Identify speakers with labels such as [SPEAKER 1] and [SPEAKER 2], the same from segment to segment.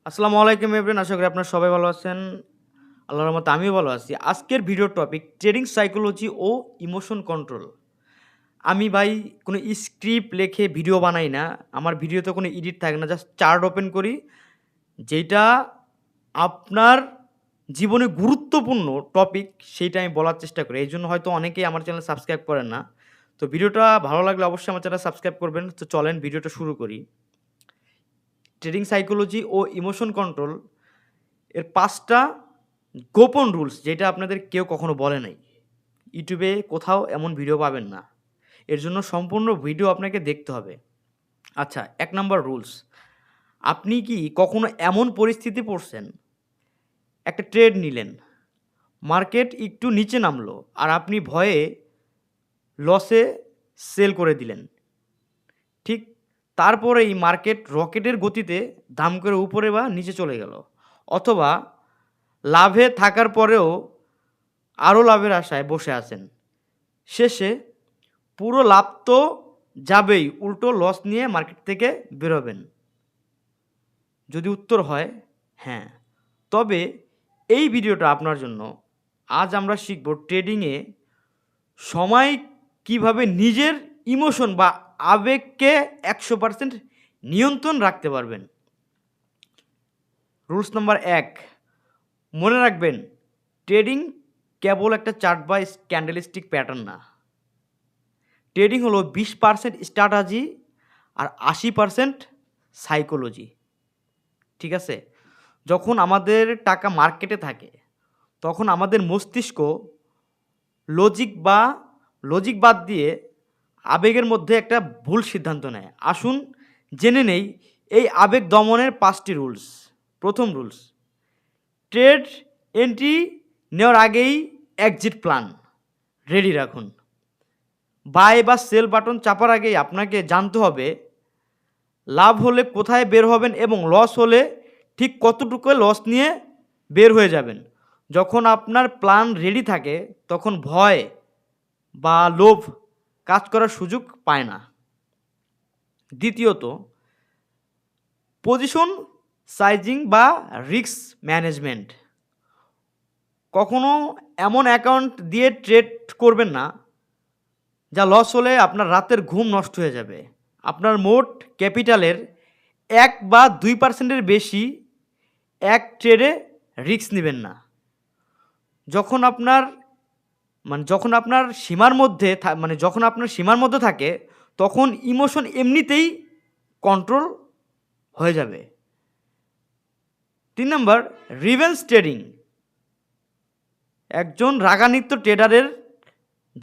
[SPEAKER 1] আসসালামু আলাইকুম এভরিওয়ান, আশা করি আপনারা সবাই ভালো আছেন। আল্লাহর রহমতে আমিও ভালো আছি। আজকের ভিডিওর টপিক ট্রেডিং সাইকোলজি ও ইমোশন কন্ট্রোল। আমি ভাই কোনো স্ক্রিপ্ট লেখে ভিডিও বানাই না। আমার ভিডিওতে কোনো এডিট থাকে না। জাস্ট চার্ট ওপেন করি। যেইটা আপনার জীবনে গুরুত্বপূর্ণ টপিক সেইটা আমি বলার চেষ্টা করি। এইজন্য হয়তো অনেকেই আমার চ্যানেল সাবস্ক্রাইব করেন না। তো ভিডিওটা ভালো লাগলে অবশ্যই আমার চ্যানেল সাবস্ক্রাইব করবেন। তো চলেন ভিডিওটা শুরু করি। ট্রেডিং সাইকোলজি ও ইমোশন কন্ট্রোল এর ৫ টা গোপন রুলস যেটা আপনাদের কেউ কখনো বলে নাই। ইউটিউবে কোথাও এমন ভিডিও পাবেন না। এর জন্য সম্পূর্ণ ভিডিও আপনাকে দেখতে হবে। আচ্ছা, ১ নাম্বার রুলস। আপনি কি কখনো এমন পরিস্থিতি পড়ছেন, একটা ট্রেড নিলেন, মার্কেট একটু নিচে নামলো আর আপনি ভয়ে লসে সেল করে দিলেন। ঠিক তারপরেই মার্কেট রকেটের গতিতে দাম করে উপরে বা নিচে চলে গেল। অথবা লাভে থাকার পরেও আরও লাভের আশায় বসে আছেন। শেষে পুরো লাভ তো যাবেই, উল্টো লস নিয়ে মার্কেট থেকে বেরোবেন। যদি উত্তর হয় হ্যাঁ, তবে এই ভিডিওটা আপনার জন্য। আজ আমরা শিখব ট্রেডিংয়ে সময় কিভাবে নিজের ইমোশন বা আবেগকে ১০০% নিয়ন্ত্রণ রাখতে পারবেন। রুলস নাম্বার ১, মনে রাখবেন ট্রেডিং কেবল একটা চার্ট বা ক্যান্ডেলস্টিক প্যাটার্ন না। ট্রেডিং হলো ২০% স্ট্র্যাটেজি আর ৮০% সাইকোলজি। ঠিক আছে? যখন আমাদের টাকা মার্কেটে থাকে, তখন আমাদের মস্তিষ্ক লজিক বা লজিক বাদ দিয়ে আবেগের মধ্যে একটা ভুল সিদ্ধান্ত নেয়। আসুন জেনে নেই এই আবেগ দমনের ৫টি রুলস। প্রথম রুলস, ট্রেড এন্ট্রি নেওয়ার আগেই এক্সিট প্ল্যান রেডি রাখুন। বাই বা সেল বাটন চাপার আগেই আপনাকে জানতে হবে লাভ হলে কোথায় বের হবেন এবং লস হলে ঠিক কতটুকু লস নিয়ে বের হয়ে যাবেন। যখন আপনার প্ল্যান রেডি থাকে তখন ভয় বা লোভ কাজ করার সুযোগ পায় না। দ্বিতীয়ত, পজিশন সাইজিং বা রিস্ক ম্যানেজমেন্ট। কখনো এমন অ্যাকাউন্ট দিয়ে ট্রেড করবেন না যা লস হলে আপনার রাতের ঘুম নষ্ট হয়ে যাবে। আপনার মোট ক্যাপিটালের ১ বা ২%-এর বেশি এক ট্রেডে রিস্ক নেবেন না। যখন আপনার যখন আপনার সীমার মধ্যে যখন আপনার সীমার মধ্যে থাকে তখন ইমোশন এমনিতেই কন্ট্রোল হয়ে যাবে। ৩ নাম্বার, রিভেঞ্জ ট্রেডিং। একজন রাগান্বিত ট্রেডারের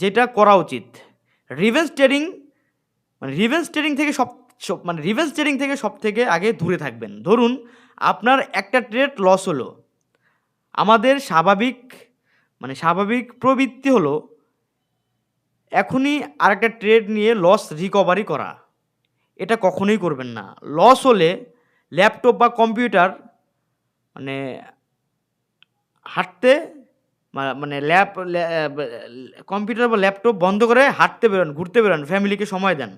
[SPEAKER 1] যেটা করা উচিত, রিভেঞ্জ ট্রেডিং রিভেঞ্জ ট্রেডিং থেকে সবথেকে আগে দূরে থাকবেন। ধরুন আপনার একটা ট্রেড লস হলো। আমাদের স্বাভাবিক প্রবৃত্তি হলো এখনই আরেকটা ট্রেড নিয়ে লস রিকভারি করা। এটা কখনোই করবেন না। লস হলে ল্যাপটপ বা কম্পিউটার মানে হাঁটতে কম্পিউটার বা ল্যাপটপ বন্ধ করে হাঁটতে বেরোন, ঘুরতে বেরোন, ফ্যামিলিকে সময় দেন।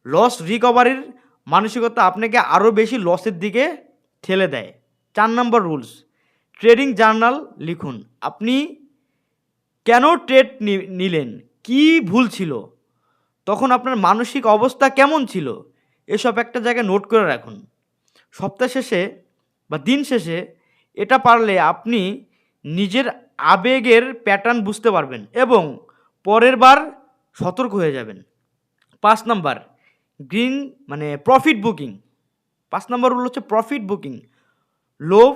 [SPEAKER 1] লস রিকভারির মানসিকতা আপনাকে আরও বেশি লসের দিকে ঠেলে দেয়। ৪ নম্বর রুলস, ট্রেডিং জার্নাল লিখুন। আপনি কেন ট্রেড নিলেন, কী ভুল ছিল, তখন আপনার মানসিক অবস্থা কেমন ছিল, এসব একটা জায়গায় নোট করে রাখুন। সপ্তাহ শেষে বা দিন শেষে এটা পারলে আপনি নিজের আবেগের প্যাটার্ন বুঝতে পারবেন এবং পরের বার সতর্ক হয়ে যাবেন। ৫ number, green profit booking. ৫ number rule হচ্ছে প্রফিট বুকিং। লোভ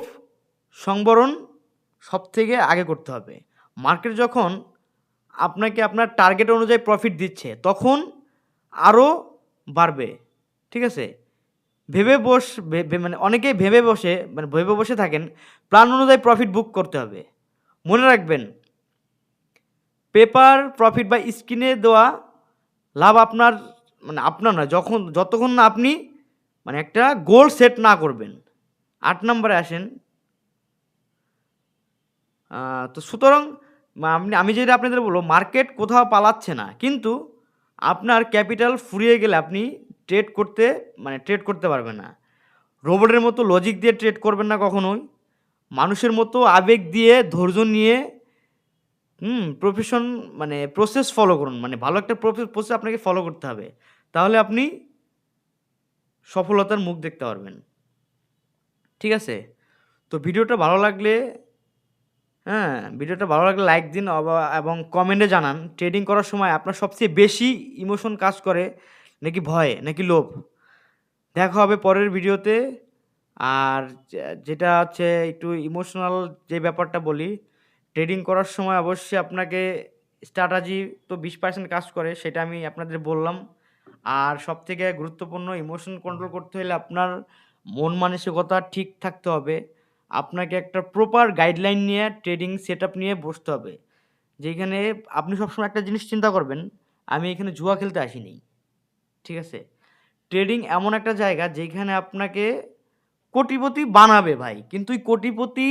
[SPEAKER 1] সংবরণ সবথেকে আগে করতে হবে। মার্কেট যখন আপনাকে আপনার টার্গেট অনুযায়ী প্রফিট দিচ্ছে তখন আরও বাড়বে। ঠিক আছে? অনেকেই ভেবে বসে থাকেন প্ল্যান অনুযায়ী প্রফিট বুক করতে হবে। মনে রাখবেন পেপার প্রফিট বা স্ক্রিনে দেওয়া লাভ আপনার নয়, যতক্ষণ না আপনি একটা গোল সেট না করবেন। ৮ নম্বরে আসেন। তো সুতরাং আমি যেটা আপনাদের বলবো, মার্কেট কোথাও পালাচ্ছে না, কিন্তু আপনার ক্যাপিটাল ফুরিয়ে গেলে আপনি ট্রেড করতে পারবেন না। রোবটের মতো লজিক দিয়ে ট্রেড করবেন না কখনোই। মানুষের মতো আবেগ দিয়ে, ধৈর্য নিয়ে প্রফেশন মানে প্রসেস ফলো করুন। মানে ভালো একটা প্রসেস আপনাকে ফলো করতে হবে। তাহলে আপনি সফলতার মুখ দেখতে পারবেন। ঠিক আছে? তো ভিডিওটা ভালো লাগলে ভিডিওটা ভালো লাগলে লাইক দিন এবং কমেন্টে জানান ট্রেডিং করার সময় আপনার সবচেয়ে বেশি ইমোশন কাজ করে নাকি ভয় নাকি লোভ? দেখা হবে পরের ভিডিওতে। আর যেটা হচ্ছে একটু ইমোশনাল যে ব্যাপারটা বলি, ট্রেডিং করার সময় অবশ্যই আপনাকে স্ট্র্যাটেজি তো 20% কাজ করে সেটা আমি আপনাদের বললাম। আর সবথেকে গুরুত্বপূর্ণ ইমোশন কন্ট্রোল করতে হলে আপনার মন মানসিকতা ঠিক থাকতে হবে। আপনাকে একটা প্রপার গাইডলাইন নিয়ে ট্রেডিং সেটআপ নিয়ে বসতে হবে। যেখানে আপনি সবসময় একটা জিনিস চিন্তা করবেন, আমি এখানে জুয়া খেলতে আসিনি। ঠিক আছে? ট্রেডিং এমন একটা জায়গা যেখানে আপনাকে কোটিপতি বানাবে ভাই। কিন্তু এই কোটিপতি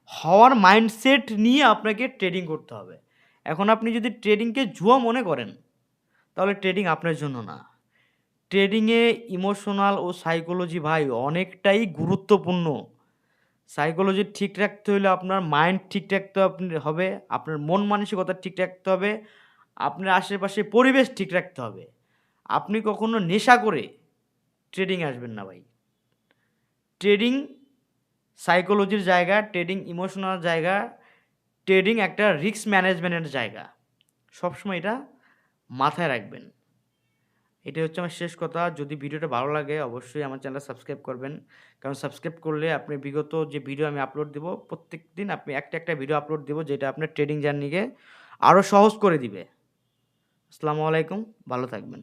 [SPEAKER 1] হওয়ার মাইন্ডসেট নিয়ে আপনাকে ট্রেডিং করতে হবে। এখন আপনি যদি ট্রেডিংকে জুয়া মনে করেন, তাহলে ট্রেডিং আপনার জন্য না। ট্রেডিংয়ে ইমোশনাল ও সাইকোলজি ভাই অনেকটাই গুরুত্বপূর্ণ। সাইকোলজি ঠিক রাখতে হলে আপনার মাইন্ড ঠিক রাখতে হবে, আপনার মন মানসিকতা ঠিক রাখতে হবে, আপনার আশেপাশে পরিবেশ ঠিক রাখতে হবে। আপনি কখনো নেশা করে ট্রেডিং আসবেন না ভাই। ট্রেডিং সাইকোলজির জায়গা, ট্রেডিং ইমোশনাল জায়গা, ট্রেডিং একটা রিস্ক ম্যানেজমেন্টের জায়গা। সবসময় এটা মাথায় রাখবেন। এটাই হচ্ছে আমার শেষ কথা। যদি ভিডিওটা ভালো লাগে অবশ্যই আমার চ্যানেলটা সাবস্ক্রাইব করবেন। কারণ সাবস্ক্রাইব করলে আপনি বিগত যে ভিডিও আমি আপলোড দিব, প্রত্যেকদিন আপনি একটা ভিডিও আপলোড দিব যেটা আপনার ট্রেডিং জার্নিকে আরও সহজ করে দিবে। আসসালামু আলাইকুম, ভালো থাকবেন।